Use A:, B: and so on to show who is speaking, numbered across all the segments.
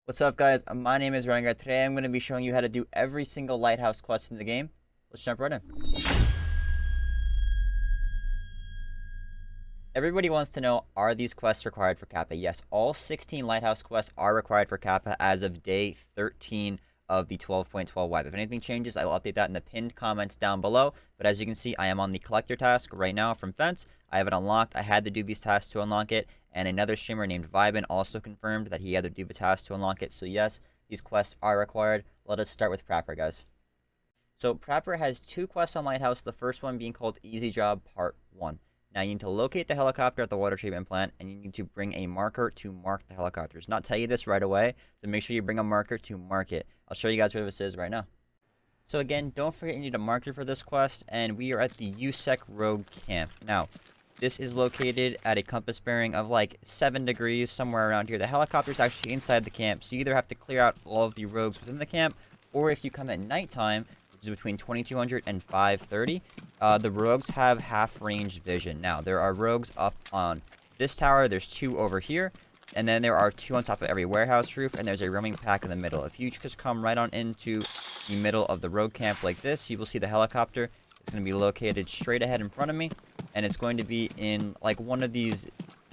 A: What's up, guys? My name is Rengawr. Today I'm going to be showing you how to do every single Lighthouse quest in the game. Let's jump right in. Everybody wants to know, are these quests required for Kappa? Yes, all 16 Lighthouse quests are required for Kappa as of day 13 of the 12.12 wipe. If anything changes, I will update that in the pinned comments down below. But as you can see, I am on the collector task right now from Fence. I have it unlocked. I had to do these tasks to unlock it. And another streamer named Vibin also confirmed that he had to do the task to unlock it. So yes, these quests are required. Let us start with Prapor, guys. So Prapor has two quests on Lighthouse, the first one being called Easy Job Part 1. Now you need to locate the helicopter at the water treatment plant, and you need to bring a marker to mark the helicopter. It's not tell you this right away, so make sure you bring a marker to mark it. I'll show you guys where this is right now. So again, don't forget you need a marker for this quest, and we are at the USEC Rogue Camp. Now, this is located at a compass bearing of like 7 degrees, somewhere around here. The helicopter is actually inside the camp, so you either have to clear out all of the rogues within the camp, or if you come at nighttime, which is between 2200 and 530, the rogues have half-range vision. Now, there are rogues up on this tower, there's 2 over here, and then there are 2 on top of every warehouse roof, and there's a roaming pack in the middle. If you just come right on into the middle of the rogue camp like this, you will see the helicopter. It's going to be located straight ahead in front of me, and it's going to be in like one of these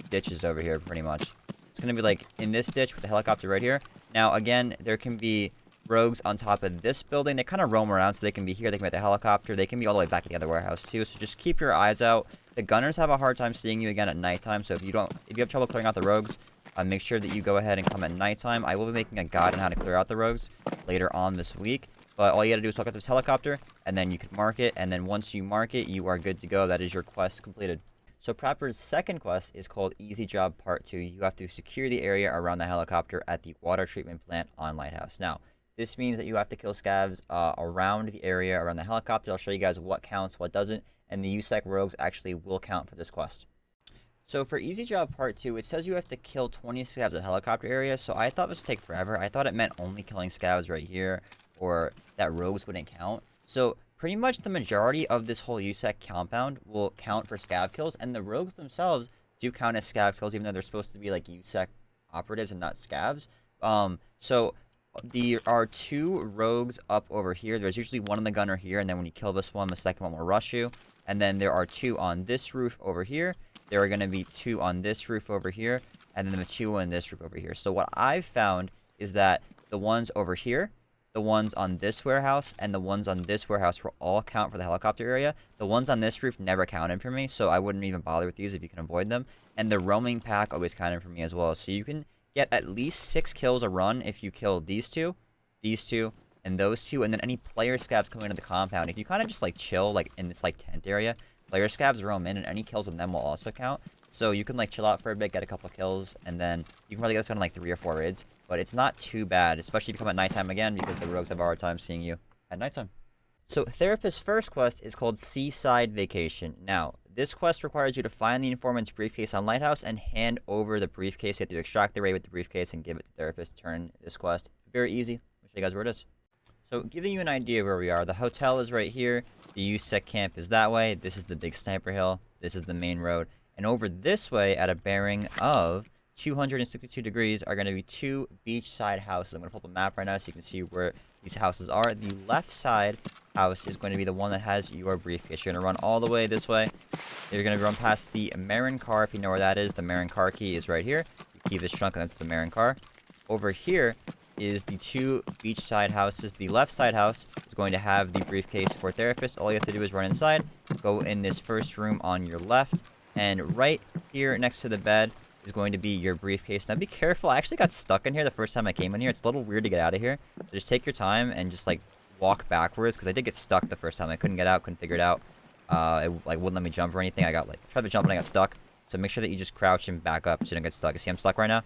A: ditches over here, pretty much. It's going to be like in this ditch with the helicopter right here. Now, again, there can be rogues on top of this building. They kind of roam around, so they can be here, they can be at the helicopter, they can be all the way back at the other warehouse too. So just keep your eyes out. The gunners have a hard time seeing you again at nighttime, so if you have trouble clearing out the rogues, make sure that you go ahead and come at nighttime. I will be making a guide on how to clear out the rogues later on this week. But all you gotta do is look at this helicopter, and then you can mark it, and then once you mark it, you are good to go. That is your quest completed. So Prapor's second quest is called Easy Job Part 2. You have to secure the area around the helicopter at the water treatment plant on Lighthouse. Now, this means that you have to kill scavs around the area around the helicopter. I'll show you guys what counts, what doesn't, and the USEC rogues actually will count for this quest. So for Easy Job Part 2, it says you have to kill 20 scavs at the helicopter area, so I thought this would take forever. I thought it meant only killing scavs right here, or that rogues wouldn't count. So pretty much the majority of this whole USEC compound will count for scav kills, and the rogues themselves do count as scav kills, even though they're supposed to be like USEC operatives and not scavs. So there are 2 rogues up over here. There's usually one on the gunner here, and then when you kill this one, the second one will rush you. And then there are 2 on this roof over here. There are going to be 2 on this roof over here, and then the 2 on this roof over here. So what I've found is that the ones over here, the ones on this warehouse, and the ones on this warehouse will all count for the helicopter area. The ones on this roof never counted for me, so I wouldn't even bother with these if you can avoid them. And the roaming pack always counted for me as well. So you can get at least 6 kills a run if you kill these 2, and those 2, and then any player scavs coming into the compound. If you kind of just like chill like in this like tent area, player scavs roam in, and any kills on them will also count. So you can like chill out for a bit, get a couple kills, and then you can probably get this on like 3 or 4 raids. But it's not too bad, especially if you come at nighttime again, because the rogues have a hard time seeing you at nighttime. So Therapist's first quest is called Seaside Vacation. Now, this quest requires you to find the informant's briefcase on Lighthouse and hand over the briefcase. You have to extract the raid with the briefcase and give it to Therapist to turn this quest. Very easy. I'll show you guys where it is. So giving you an idea of where we are, the hotel is right here. The USEC camp is that way. This is the big sniper hill. This is the main road. And over this way at a bearing of 262 degrees are going to be 2 beachside houses. I'm going to pull up a map right now so you can see where these houses are. The left side house is going to be the one that has your briefcase. You're going to run all the way this way. You're going to run past the Marin car, if you know where that is. The Marin car key is right here. You keep this trunk, and that's the Marin car. Over here is the 2 beachside houses. The left side house is going to have the briefcase for Therapist. All you have to do is run inside, go in this first room on your left, and right here next to the bed is going to be your briefcase. Now be careful. I actually got stuck in here the first time I came in here. It's a little weird to get out of here. So just take your time and just like walk backwards, because I did get stuck the first time. I couldn't get out, couldn't figure it out. It like wouldn't let me jump or anything. I got like tried to jump and I got stuck. So make sure that you just crouch and back up so you don't get stuck. You see I'm stuck right now?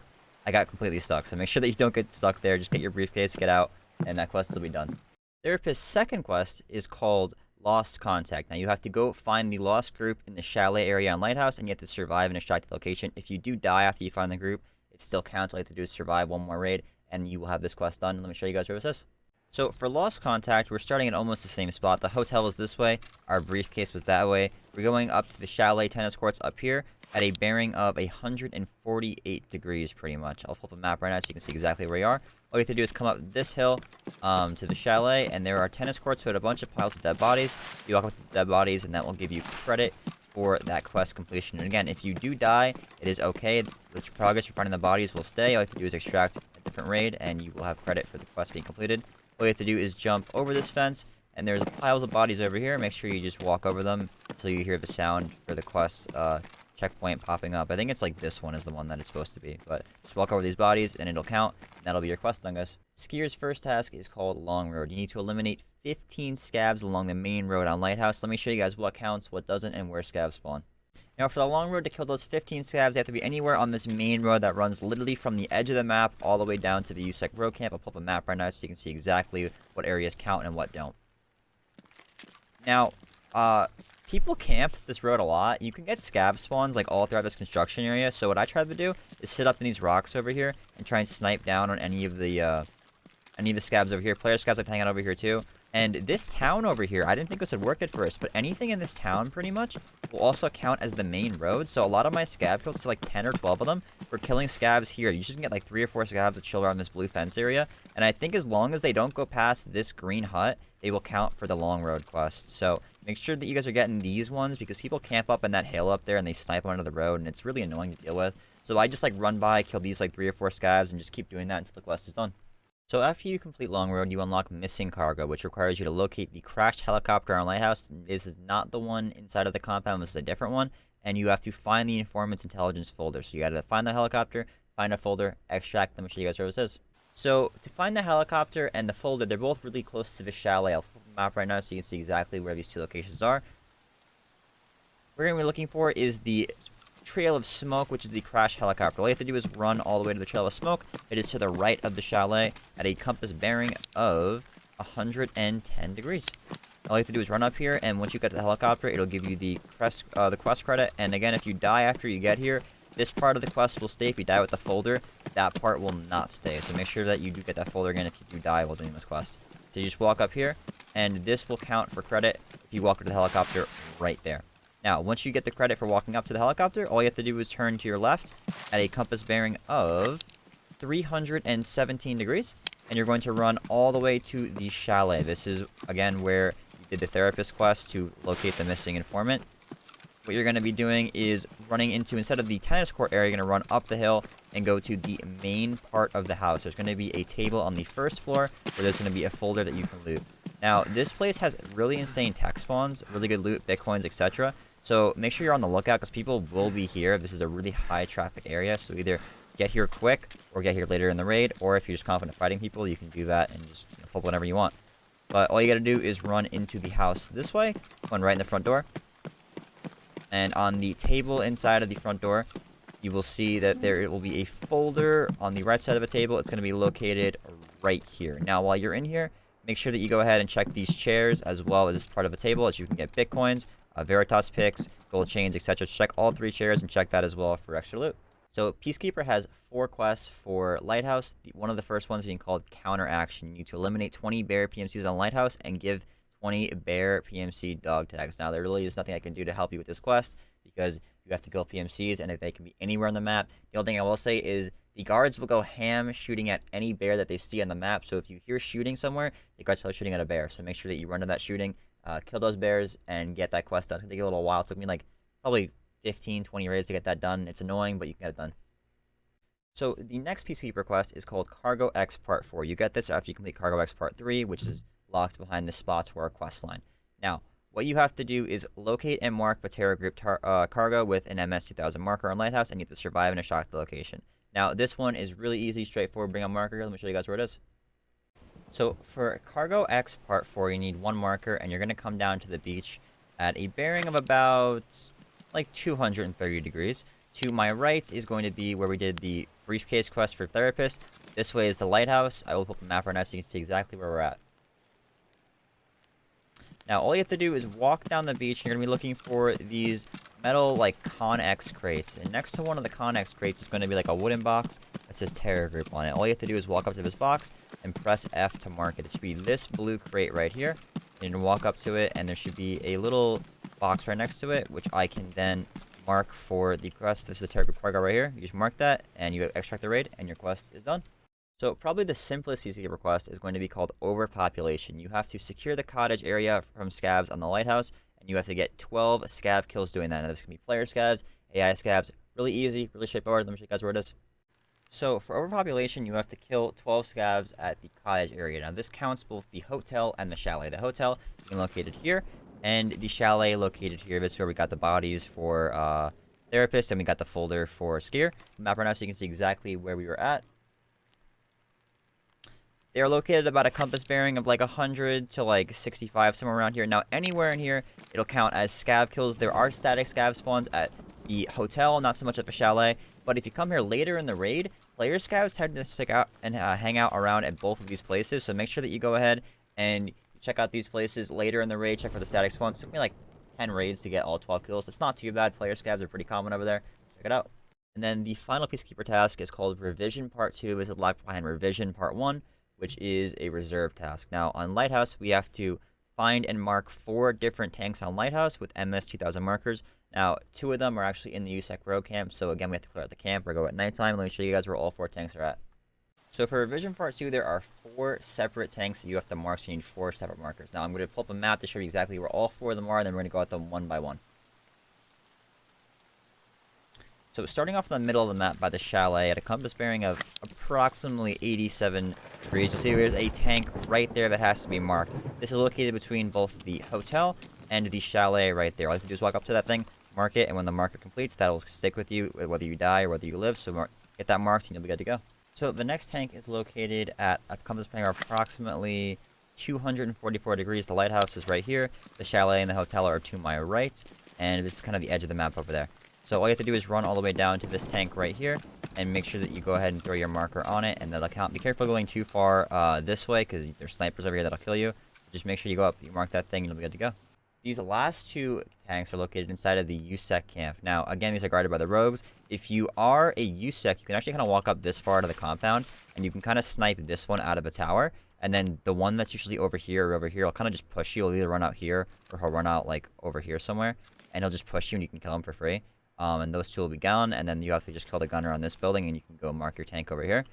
A: I got completely stuck. So make sure that you don't get stuck there. Just get your briefcase, get out, and that quest will be done. Therapist's second quest is called Lost Contact. Now you have to go find the lost group in the chalet area on Lighthouse, and you have to survive and extract the location. If you do die after you find the group, it still counts. All you have to do is survive one more raid, and you will have this quest done. Let me show you guys where this is. So for Lost Contact, we're starting at almost the same spot. The hotel was this way. Our briefcase was that way. We're going up to the chalet tennis courts up here at a bearing of 148 degrees, pretty much. I'll pull up a map right now so you can see exactly where we are. All you have to do is come up this hill to the chalet, and there are tennis courts with a bunch of piles of dead bodies. You walk up to the dead bodies, and that will give you credit for that quest completion. And again, if you do die, it is okay. The progress you're finding the bodies will stay. All you have to do is extract a different raid, and you will have credit for the quest being completed. All you have to do is jump over this fence, and there's piles of bodies over here. Make sure you just walk over them until you hear the sound for the quest checkpoint popping up. I think it's like this one is the one that it's supposed to be. But just walk over these bodies, and it'll count. And that'll be your quest done, guys. Skier's first task is called Long Road. You need to eliminate 15 scavs along the main road on Lighthouse. Let me show you guys what counts, what doesn't, and where scavs spawn. Now, for the long road to kill those 15 scavs, they have to be anywhere on this main road that runs literally from the edge of the map all the way down to the USEC road camp. I'll pull up a map right now so you can see exactly what areas count and what don't. Now, people camp this road a lot. You can get scav spawns like all throughout this construction area. So what I tried to do is sit up in these rocks over here and try and snipe down on any of the scavs over here. Player scavs like to hang out over here too. And this town over here, I didn't think this would work at first, but anything in this town pretty much will also count as the main road. So a lot of my scav kills, to like 10 or 12 of them, for killing scavs here. You should get like 3 or 4 scavs to chill around this blue fence area. And I think as long as they don't go past this green hut, they will count for the long road quest. So make sure that you guys are getting these ones, because people camp up in that hill up there and they snipe onto the road, and it's really annoying to deal with. So I just like run by, kill these like 3 or 4 scavs, and just keep doing that until the quest is done. So after you complete Long Road, you unlock Missing Cargo, which requires you to locate the crashed helicopter on Lighthouse. This is not the one inside of the compound, this is a different one. And you have to find the informant's intelligence folder. So you gotta find the helicopter, find a folder, extract them, and show you guys where this is. So to find the helicopter and the folder, they're both really close to the chalet. I'll flip the map right now so you can see exactly where these 2 locations are. What we're gonna be looking for is the trail of smoke, which is the crash helicopter. All you have to do is run all the way to the trail of smoke. It is to the right of the chalet at a compass bearing of 110 degrees. All you have to do is run up here, and once you get to the helicopter, it'll give you the quest credit. And again, if you die after you get here, this part of the quest will stay. If you die with the folder, that part will not stay. So make sure that you do get that folder again if you do die while doing this quest. So you just walk up here, and this will count for credit if you walk to the helicopter right there. Now, once you get the credit for walking up to the helicopter, all you have to do is turn to your left at a compass bearing of 317 degrees, and you're going to run all the way to the chalet. This is, again, where you did the therapist quest to locate the missing informant. What you're going to be doing is running into, instead of the tennis court area, you're going to run up the hill and go to the main part of the house. There's going to be a table on the first floor where there's going to be a folder that you can loot. Now, this place has really insane tech spawns, really good loot, bitcoins, etc. So make sure you're on the lookout, because people will be here. This is a really high traffic area, so either get here quick or get here later in the raid, or if you're just confident fighting people, you can do that and just pull whenever you want. But all you gotta do is run into the house this way, one right in the front door. And on the table inside of the front door, you will see that there will be a folder on the right side of the table. It's gonna be located right here. Now, while you're in here, make sure that you go ahead and check these chairs as well as this part of the table, as you can get bitcoins, Veritas picks, gold chains, etc. Check all 3 chairs and check that as well for extra loot. So Peacekeeper has 4 quests for Lighthouse. One of the first ones being called Counteraction. You need to eliminate 20 bear PMCs on Lighthouse and give 20 bear PMC dog tags. Now, there really is nothing I can do to help you with this quest, because you have to kill PMCs, and they can be anywhere on the map. The only thing I will say is the guards will go ham shooting at any bear that they see on the map. So if you hear shooting somewhere, the guard's probably shooting at a bear. So make sure that you run to that shooting, kill those bears, and get that quest done. It's going to take a little while. It took me like probably 15, 20 raids to get that done. It's annoying, but you can get it done. So the next Peacekeeper quest is called Cargo X Part 4. You get this after you complete Cargo X Part 3, which is locked behind the spots for our quest line. Now, what you have to do is locate and mark Patera Group cargo with an MS-2000 marker on Lighthouse, and you have to survive in a shock the location. Now, this one is really easy, straightforward. Bring a marker. Let me show you guys where it is. So for Cargo X Part 4, you need 1 marker, and you're going to come down to the beach at a bearing of about like 230 degrees. To my right is going to be where we did the briefcase quest for Therapist. This way is the Lighthouse. I will put the map right now so you can see exactly where we're at. Now, all you have to do is walk down the beach, and you're going to be looking for these metal, like, Connex crates. And next to one of the Connex crates is going to be, like, a wooden box that says Terror Group on it. All you have to do is walk up to this box and press F to mark it. It should be this blue crate right here. And you walk up to it, and there should be a little box right next to it, which I can then mark for the quest. This is the Terror Group cargo right here. You just mark that, and you extract the raid, and your quest is done. So probably the simplest Peacekeeper quest is going to be called Overpopulation. You have to secure the cottage area from scavs on the lighthouse, and you have to get 12 scav kills doing that. Now this can be player scavs, AI scavs, really easy, really straightforward. Let me show you guys where it is. So for Overpopulation, you have to kill 12 scavs at the cottage area. Now this counts both the hotel and the chalet. The hotel being located here, and the chalet located here. This is where we got the bodies for therapists, and we got the folder for skier. Map right now so you can see exactly where we were at. They are located about a compass bearing of like 100 to like 65, somewhere around here. Now, anywhere in here, it'll count as scav kills. There are static scav spawns at the hotel, not so much at the chalet. But if you come here later in the raid, player scavs tend to stick out and hang out around at both of these places. So make sure that you go ahead and check out these places later in the raid. Check for the static spawns. It took me like 10 raids to get all 12 kills. It's not too bad. Player scavs are pretty common over there. Check it out. And then the final Peacekeeper task is called Revision Part 2. This is locked behind Revision Part 1. Which is a reserve task. Now, on Lighthouse, we have to find and mark 4 different tanks on Lighthouse with MS-2000 markers. Now, 2 of them are actually in the USEC row camp, so again, we have to clear out the camp or go at nighttime. Let me show you guys where all 4 tanks are at. So for Revision Part 2, there are 4 separate tanks that you have to mark, so you need 4 separate markers. Now, I'm going to pull up a map to show you exactly where all 4 of them are, and then we're going to go at them one by one. So starting off in the middle of the map by the chalet at a compass bearing of approximately 87 degrees, you'll see there's a tank right there that has to be marked. This is located between both the hotel and the chalet right there. All you have to do is walk up to that thing, mark it, and when the marker completes, that will stick with you whether you die or whether you live. So get that marked and you'll be good to go. So the next tank is located at a compass bearing of approximately 244 degrees. The lighthouse is right here. The chalet and the hotel are to my right, and this is kind of the edge of the map over there. So all you have to do is run all the way down to this tank right here and make sure that you go ahead and throw your marker on it, and that'll count. Be careful going too far this way because there's snipers over here that'll kill you. Just make sure you go up, you mark that thing, and you'll be good to go. These last 2 tanks are located inside of the USEC camp. Now, again, these are guarded by the rogues. If you are a USEC, you can actually kind of walk up this far to the compound, and you can kind of snipe this one out of a tower. And then the one that's usually over here or over here will kind of just push you. He'll either run out here or he'll run out like over here somewhere, and he'll just push you, and you can kill him for free. And those 2 will be gone, and then you have to just kill the gunner on this building, and you can go mark your tank over here.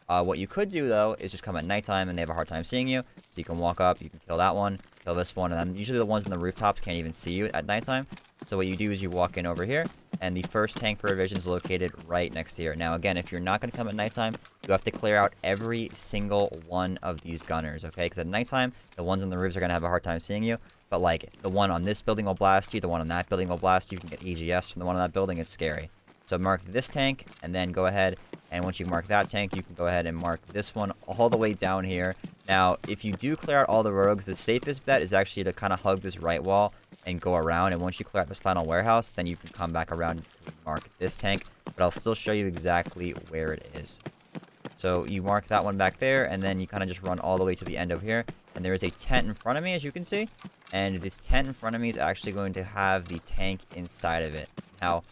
A: What you could do, though, is just come at nighttime, and they have a hard time seeing you. So you can walk up, you can kill that one, kill this one, and then usually the ones in the rooftops can't even see you at nighttime. So what you do is you walk in over here, and the first tank for Revision is located right next to here. Now, again, if you're not going to come at nighttime, you have to clear out every single one of these gunners, okay? Because at nighttime, the ones on the roofs are going to have a hard time seeing you. But, like, the one on this building will blast you, the one on that building will blast you. You can get AGS from the one on that building. It's scary. So mark this tank, and then go ahead, and once you mark that tank, you can go ahead and mark this one all the way down here. Now, if you do clear out all the rogues, the safest bet is actually to kind of hug this right wall and go around. And once you clear out this final warehouse, then you can come back around to mark this tank. But I'll still show you exactly where it is. So you mark that one back there, and then you kind of just run all the way to the end over here. And there is a tent in front of me, as you can see. And this tent in front of me is actually going to have the tank inside of it. Now,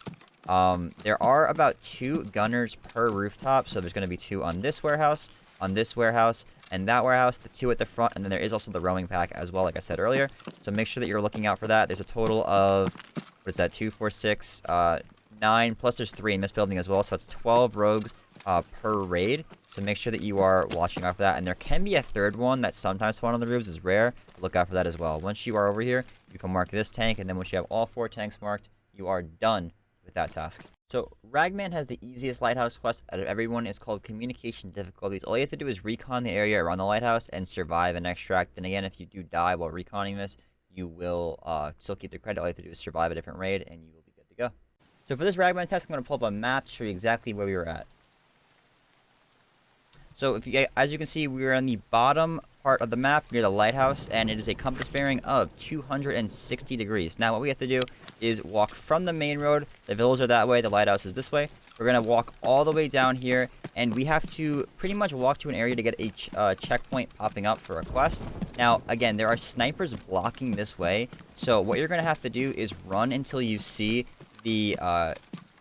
A: there are about 2 gunners per rooftop. So there's going to be 2 on this warehouse, and that warehouse, the 2 at the front. And then there is also the roaming pack as well, like I said earlier. So make sure that you're looking out for that. There's a total of, what is that, 2, 4, 6, 9, plus there's 3 in this building as well. So it's 12 rogues per raid. So make sure that you are watching out for that. And there can be a 3rd one that sometimes spawn on the roofs. Is rare. Look out for that as well. Once you are over here, you can mark this tank. And then once you have all 4 tanks marked, you are done with that task. So Ragman has the easiest lighthouse quest out of everyone. It's called Communication Difficulties. All you have to do is recon the area around the lighthouse and survive and extract. And again, if you do die while reconning this, you will still keep the credit. All you have to do is survive a different raid, and you will be good to go. So for this Ragman test, I'm going to pull up a map to show you exactly where we were at. So if you, as you can see, we are on the bottom part of the map near the lighthouse, and it is a compass bearing of 260 degrees. Now what we have to do is walk from the main road. The villas are that way, the lighthouse is this way. We're going to walk all the way down here, and we have to pretty much walk to an area to get a checkpoint popping up for a quest. Now, again, there are snipers blocking this way, so what you're going to have to do is run until you see the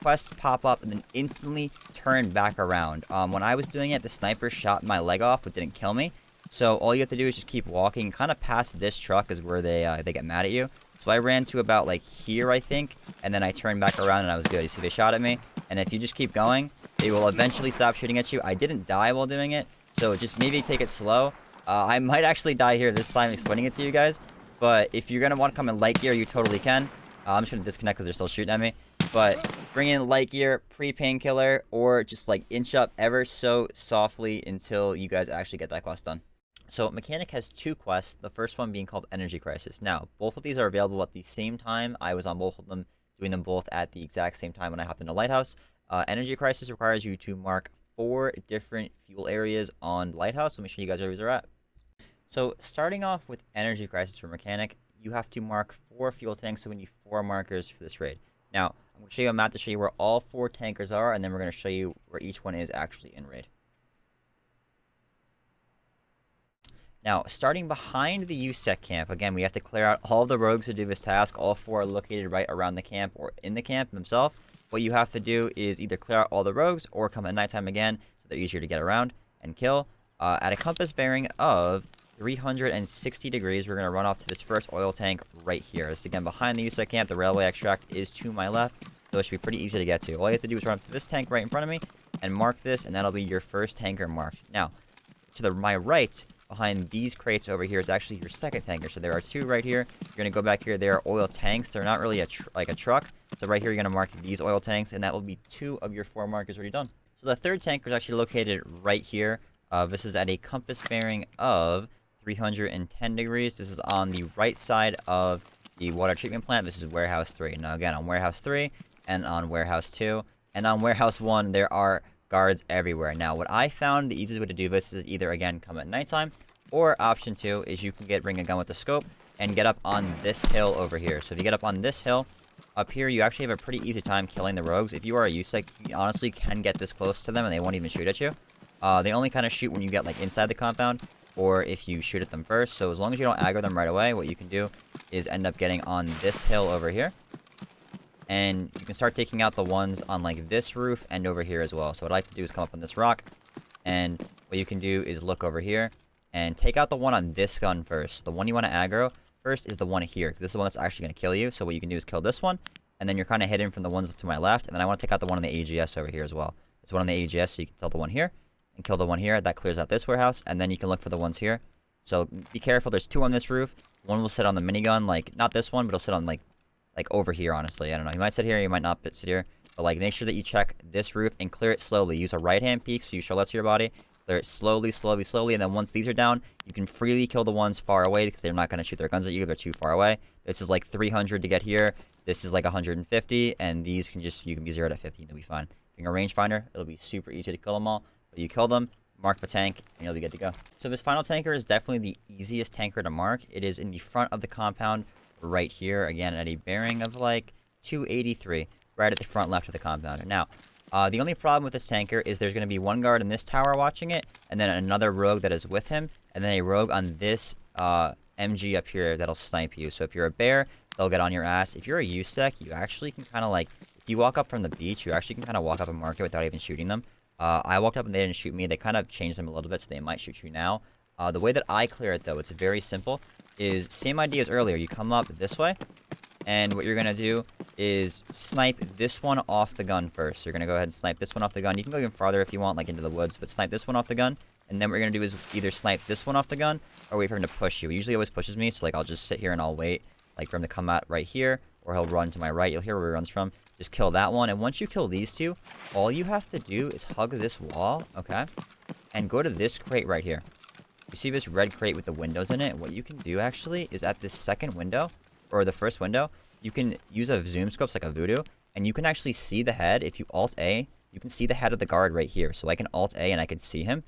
A: quest pop up and then instantly turn back around. When I was doing it, the sniper shot my leg off but didn't kill me. So all you have to do is just keep walking. Kind of past this truck is where they get mad at you. So I ran to about like here, I think, and then I turned back around and I was good. You see, they shot at me, and if you just keep going, they will eventually stop shooting at you. I didn't die while doing it, So just maybe take it slow. I might actually die here this time explaining it to you guys. But if you're going to want to come in light gear, you totally can. I'm just going to disconnect because they're still shooting at me. But bring in light gear, pre-painkiller, or just like inch up ever so softly until you guys actually get that quest done. So Mechanic has 2 quests, the first one being called Energy Crisis. Now, both of these are available at the same time. I was on both of them, doing them both at the exact same time when I hopped into Lighthouse. Energy Crisis requires you to mark 4 different fuel areas on Lighthouse. Let me show you guys where these are at. So starting off with Energy Crisis for Mechanic, you have to mark 4 fuel tanks, so we need 4 markers for this raid. Now, I'm going to show you a map to show you where all 4 tankers are, and then we're going to show you where each one is actually in raid. Now, starting behind the USEC camp, again, we have to clear out all of the rogues to do this task. All 4 are located right around the camp or in the camp themselves. What you have to do is either clear out all the rogues or come at nighttime again, so they're easier to get around and kill. At a compass bearing of 360 degrees, we're going to run off to this first oil tank right here. This again behind the USEC camp. The railway extract is to my left, so it should be pretty easy to get to. All you have to do is run up to this tank right in front of me and mark this, and that'll be your first tanker marked. Now, to my right, behind these crates over here, is actually your second tanker. So there are 2 right here. You're going to go back here. There are oil tanks. They're not really like a truck. So right here, you're going to mark these oil tanks, and that will be 2 of your 4 markers already done. So the third tanker is actually located right here. This is at a compass bearing of 310 degrees. This is on the right side of the water treatment plant. This is warehouse 3. Now again, on warehouse 3 and on warehouse 2 and on warehouse 1, there are guards everywhere. Now, what I found the easiest way to do this is either again come at nighttime, or option 2 is you can bring a gun with the scope and get up on this hill over here. So if you get up on this hill up here, you actually have a pretty easy time killing the rogues. If you are a USEC, you honestly can get this close to them and they won't even shoot at you. They only kind of shoot when you get like inside the compound, or if you shoot at them first. So as long as you don't aggro them right away, what you can do is end up getting on this hill over here. And you can start taking out the ones on like this roof and over here as well. So what I like to do is come up on this rock, and what you can do is look over here and take out the one on this gun first. The one you want to aggro first is the one here, because this is the one that's actually going to kill you. So what you can do is kill this one, and then you're kind of hidden from the ones to my left. And then I want to take out the one on the AGS over here as well. There's one on the AGS, so you can kill the one here and kill the one here. That clears out this warehouse, and then you can look for the ones here. So be careful. There's 2 on this roof. One will sit on the minigun, like not this one, but it'll sit on like over here, honestly. I don't know. You might sit here, you might not sit here. But like make sure that you check this roof and clear it slowly. Use a right-hand peek so you show less of your body. Clear it slowly, slowly, slowly. And then once these are down, you can freely kill the ones far away because they're not going to shoot their guns at you. They're too far away. This is like 300 to get here. This is like 150. And these can just, you can be 0 to 50 and you'll be fine. Being a rangefinder, it'll be super easy to kill them all. But you kill them, mark the tank, and you'll be good to go. So this final tanker is definitely the easiest tanker to mark. It is in the front of the compound right here. Again, at a bearing of like 283, right at the front left of the compound. Now, the only problem with this tanker is there's going to be one guard in this tower watching it, and then another rogue that is with him, and then a rogue on this MG up here that'll snipe you. So if you're a bear, they'll get on your ass. If you're a USEC, you actually can kind of like, if you walk up from the beach, you actually can kind of walk up and mark it without even shooting them. I walked up and they didn't shoot me. They kind of changed them a little bit, so they might shoot you now. The way that I clear it, though, it's very simple. Is same idea as earlier. You come up this way, and what you're going to do is snipe this one off the gun first. So you're going to go ahead and snipe this one off the gun. You can go even farther if you want, like into the woods, but snipe this one off the gun. And then what you're going to do is either snipe this one off the gun, or wait for him to push you. He usually always pushes me, so like I'll just sit here and I'll wait like for him to come out right here, or he'll run to my right. You'll hear where he runs from. Just kill that one, and once you kill these 2, all you have to do is hug this wall, okay? And go to this crate right here. You see this red crate with the windows in it? What you can do, actually, is at this second window, or the first window, you can use a zoom scope, like a voodoo, and you can actually see the head. If you Alt-A, you can see the head of the guard right here. So I can Alt-A, and I can see him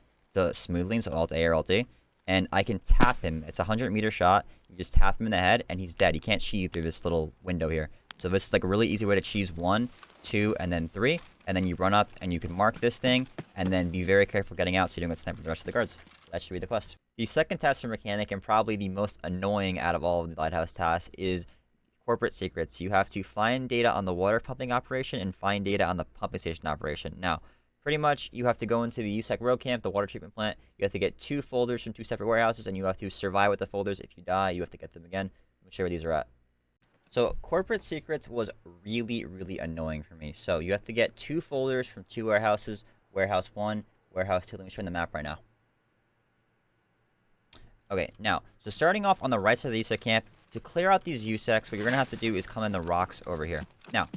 A: smoothly, so Alt-A or Alt-A, and I can tap him. It's a 100-meter shot. You just tap him in the head, and he's dead. He can't shoot you through this little window here. So this is like a really easy way to cheese 1, 2, and then 3. And then you run up and you can mark this thing. And then be very careful getting out so you don't get sniped with the rest of the guards. That should be the quest. The second task for Mechanic, and probably the most annoying out of all of the Lighthouse tasks, is corporate secrets. You have to find data on the water pumping operation and find data on the pumping station operation. Now, pretty much you have to go into the USEC road camp, the water treatment plant. You have to get 2 folders from 2 separate warehouses, and you have to survive with the folders. If you die, you have to get them again. I'm sure where these are at. So corporate secrets was really, really annoying for me. So you have to get 2 folders from 2 warehouses. Warehouse 1, warehouse 2. Let me show you the map right now. Okay, now, so starting off on the right side of the USEC camp, to clear out these USECs, what you're going to have to do is come in the rocks over here. Now,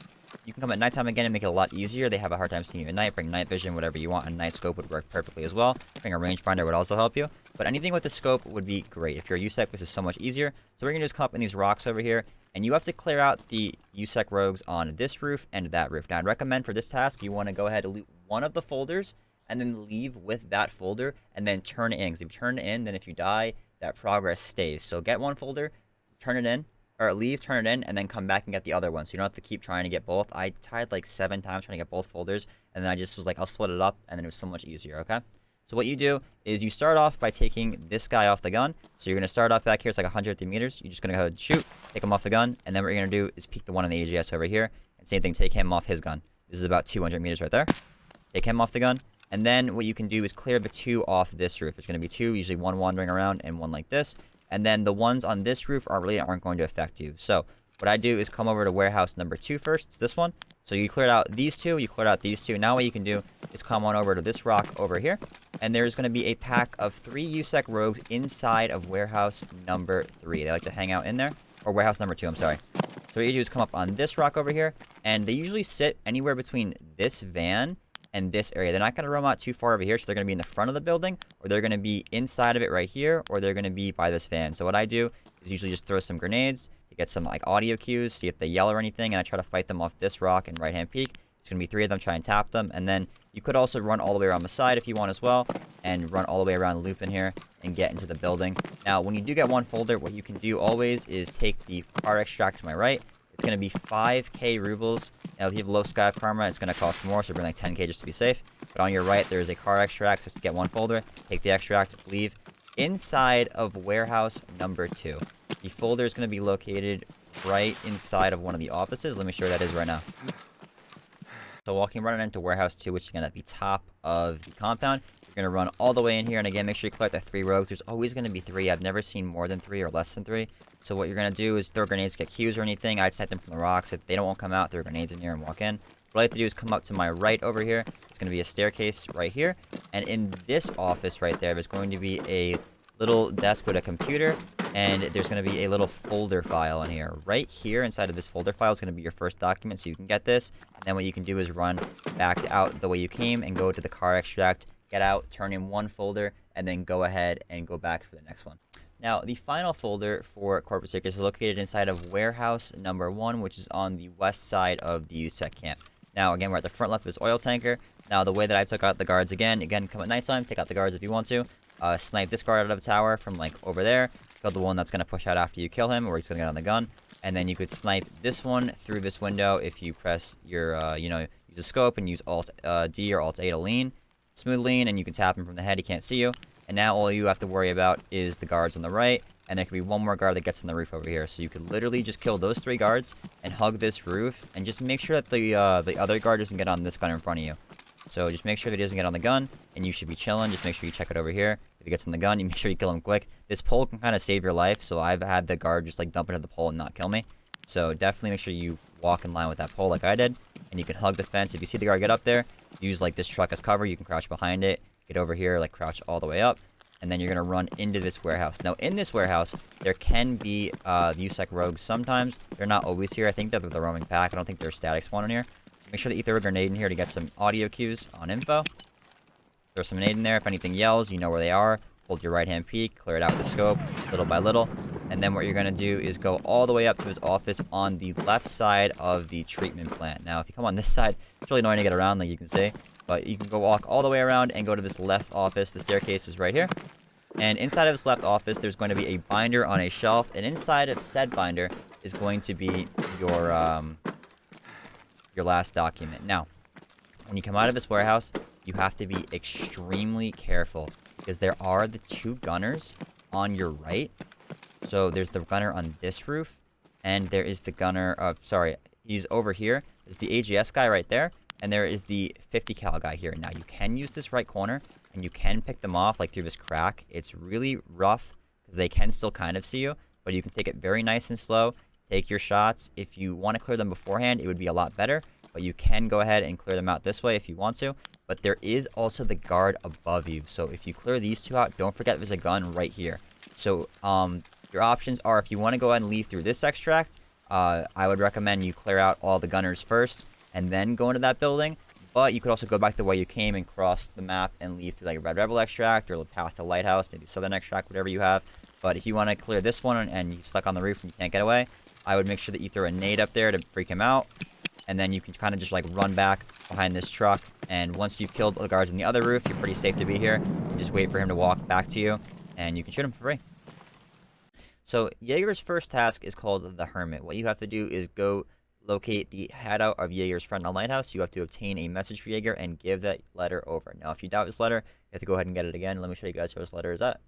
A: you can come at nighttime again and make it a lot easier. They have a hard time seeing you at night. Bring night vision, whatever you want. A night scope would work perfectly as well. Bring a rangefinder would also help you. But anything with the scope would be great. If you're a USEC, this is so much easier. So we're going to just come up in these rocks over here. And you have to clear out the USEC rogues on this roof and that roof. Now, I'd recommend for this task, you want to go ahead and loot one of the folders and then leave with that folder and then turn it in. Because if you turn it in, then if you die, that progress stays. So get one folder, turn it in, or leave, turn it in, and then come back and get the other one. So you don't have to keep trying to get both. I tried like 7 times trying to get both folders, and then I just was like, I'll split it up, and then it was so much easier, okay? So what you do is you start off by taking this guy off the gun. So you're going to start off back here. It's like 150 meters. You're just going to go ahead and shoot, take him off the gun, and then what you're going to do is peek the one on the AGS over here. And same thing, take him off his gun. This is about 200 meters right there. Take him off the gun. And then what you can do is clear the 2 off this roof. There's going to be 2, usually 1 wandering around and 1 like this. And then the ones on this roof aren't going to affect you. So what I do is come over to warehouse number 2 first. It's this one. So you cleared out these 2. You cleared out these 2. Now what you can do is come on over to this rock over here. And there's going to be a pack of 3 USEC rogues inside of warehouse number 3. They like to hang out in there. Or warehouse number 2, I'm sorry. So what you do is come up on this rock over here. And they usually sit anywhere between this van and this area. They're not going to roam out too far over here, so they're going to be in the front of the building, or they're going to be inside of it right here, or they're going to be by this van. So what I do is usually just throw some grenades to get some like audio cues, see if they yell or anything, and I try to fight them off this rock and right-hand peak. It's going to be 3 of them, try and tap them, and then you could also run all the way around the side if you want as well, and run all the way around the loop in here and get into the building. Now, when you do get one folder, what you can do always is take the car extract to my right. It's going to be 5k rubles. Now, if you have low sky karma, it's going to cost more, so bring like 10k just to be safe. But on your right, there's a car extract, so to get one folder, take the extract, leave. Inside of warehouse number 2. The folder is going to be located right inside of one of the offices. Let me show you where that is right now. So walking right into warehouse 2, which is going to be top of the compound, you're going to run all the way in here. And again, make sure you collect the 3 rogues. There's always going to be 3. I've never seen more than 3 or less than 3. So what you're going to do is throw grenades, get cues or anything. I'd set them from the rocks. If they don't want to come out, throw grenades in here and walk in. What I like to do is come up to my right over here. It's going to be a staircase right here. And in this office right there, there's going to be a little desk with a computer. And there's going to be a little folder file in here. Right here inside of this folder file is going to be your first document, so you can get this. And then what you can do is run back out the way you came and go to the car extract, get out, turn in one folder, and then go ahead and go back for the next one. Now, the final folder for Corporate Secrets is located inside of warehouse number 1, which is on the west side of the USEC camp. Now, again, we're at the front left of this oil tanker. Now, the way that I took out the guards again, come at nighttime, take out the guards if you want to. Snipe this guard out of the tower from, like, over there. Kill the one that's going to push out after you kill him, or he's going to get on the gun. And then you could snipe this one through this window if you press your, use a scope and use Alt-D or Alt-A to lean. Smooth lean, and you can tap him from the head. He can't see you. And now all you have to worry about is the guards on the right, and there could be one more guard that gets on the roof over here. So you could literally just kill those 3 guards and hug this roof, and just make sure that the other guard doesn't get on this gun in front of you. So just make sure that he doesn't get on the gun, and you should be chilling. Just make sure you check it over here. If he gets on the gun, you make sure you kill him quick. This pole can kind of save your life, so I've had the guard just like dump into the pole and not kill me. So definitely make sure you walk in line with that pole like I did, and you can hug the fence. If you see the guard get up there, use like this truck as cover. You can crouch behind it, get over here, like crouch all the way up, and then you're going to run into this warehouse. Now, in this warehouse, there can be USEC rogues sometimes. They're not always here. I think that they're the roaming pack. I don't think they're static spawn in here. Make sure that you throw a grenade in here to get some audio cues on info. Throw some grenade in there. If anything yells, you know where they are. Hold your right-hand peek. Clear it out with the scope, little by little. And then what you're going to do is go all the way up to his office on the left side of the treatment plant. Now, if you come on this side, it's really annoying to get around, like you can see. But you can go walk all the way around and go to this left office. The staircase is right here. And inside of this left office, there's going to be a binder on a shelf. And inside of said binder is going to be your last document. Now, when you come out of this warehouse, you have to be extremely careful, because there are the 2 gunners on your right. So there's the gunner on this roof, and there is the gunner, he's over here. There's the AGS guy right there, and there is the 50 cal guy here. Now, you can use this right corner, and you can pick them off, like through this crack. It's really rough, because they can still kind of see you, but you can take it very nice and slow. Take your shots. If you want to clear them beforehand, it would be a lot better. but you can go ahead and clear them out this way if you want to. But there is also the guard above you. So if you clear these two out, don't forget there's a gun right here. So your options are, if you want to go ahead and leave through this extract, I would recommend you clear out all the gunners first and then go into that building. But you could also go back the way you came and cross the map and leave through like a Red Rebel extract or the path to Lighthouse, maybe Southern extract, whatever you have. But if you want to clear this one and you're stuck on the roof and you can't get away, I would make sure that you throw a nade up there to freak him out. And then you can kind of just like run back behind this truck. And once you've killed the guards on the other roof, you're pretty safe to be here. You just wait for him to walk back to you and you can shoot him for free. So Jaeger's first task is called the Hermit. What you have to do is go locate the hideout of Jaeger's friend on Lighthouse. You have to obtain a message for Jaeger and give that letter over. Now, if you doubt this letter, you have to go ahead and get it again. Let me show you guys where this letter is at.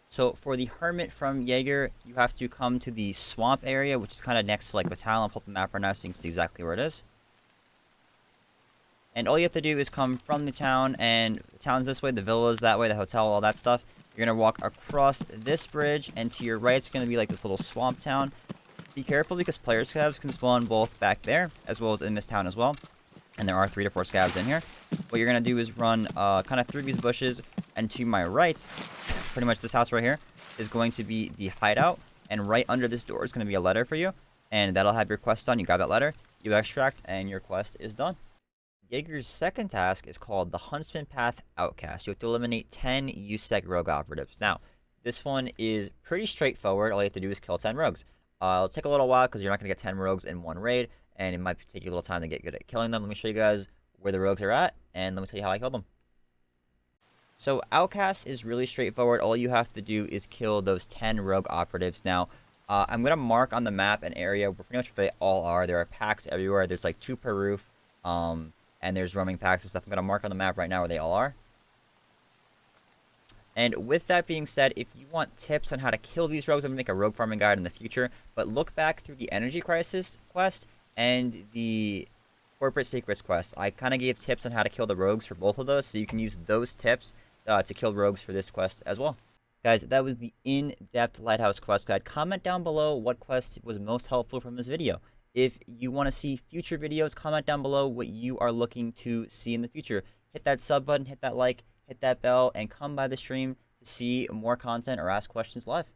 A: So for the Hermit from Jaeger, you have to come to the swamp area, which is kind of next to like the town. I'll pull up the map right now so you can see exactly where it is. And all you have to do is come from the town, and the town's this way, the villa's that way, the hotel, all that stuff. You're going to walk across this bridge, and to your right, it's going to be like this little swamp town. Be careful because player scavs can spawn both back there, as well as in this town as well. And there are 3 to 4 scavs in here. What you're going to do is run kind of through these bushes, and to my right, pretty much this house right here, is going to be the hideout. And right under this door is going to be a letter for you, and that'll have your quest done. You grab that letter, you extract, and your quest is done. Jaeger's second task is called the Huntsman Path Outcast. You have to eliminate 10 USEC rogue operatives. Now, this one is pretty straightforward. All you have to do is kill 10 rogues. It'll take a little while because you're not going to get 10 rogues in one raid, and it might take you a little time to get good at killing them. Let me show you guys where the rogues are at, and let me tell you how I killed them. So Outcasts is really straightforward. All you have to do is kill those 10 rogue operatives. Now, I'm going to mark on the map an area where pretty much they all are. There are packs everywhere. There's like 2 per roof. And there's roaming packs and stuff. I'm going to mark on the map right now where they all are. And with that being said, if you want tips on how to kill these rogues, I'm going to make a rogue farming guide in the future. But look back through the Energy Crisis quest and the Corporate Secrets quest. I kind of gave tips on how to kill the rogues for both of those, so you can use those tips to kill rogues for this quest as well. Guys, that was the in-depth Lighthouse quest guide. Comment down below what quest was most helpful from this video. If you want to see future videos, comment down below what you are looking to see in the future. Hit that sub button, hit that like, hit that bell, and come by the stream to see more content or ask questions live.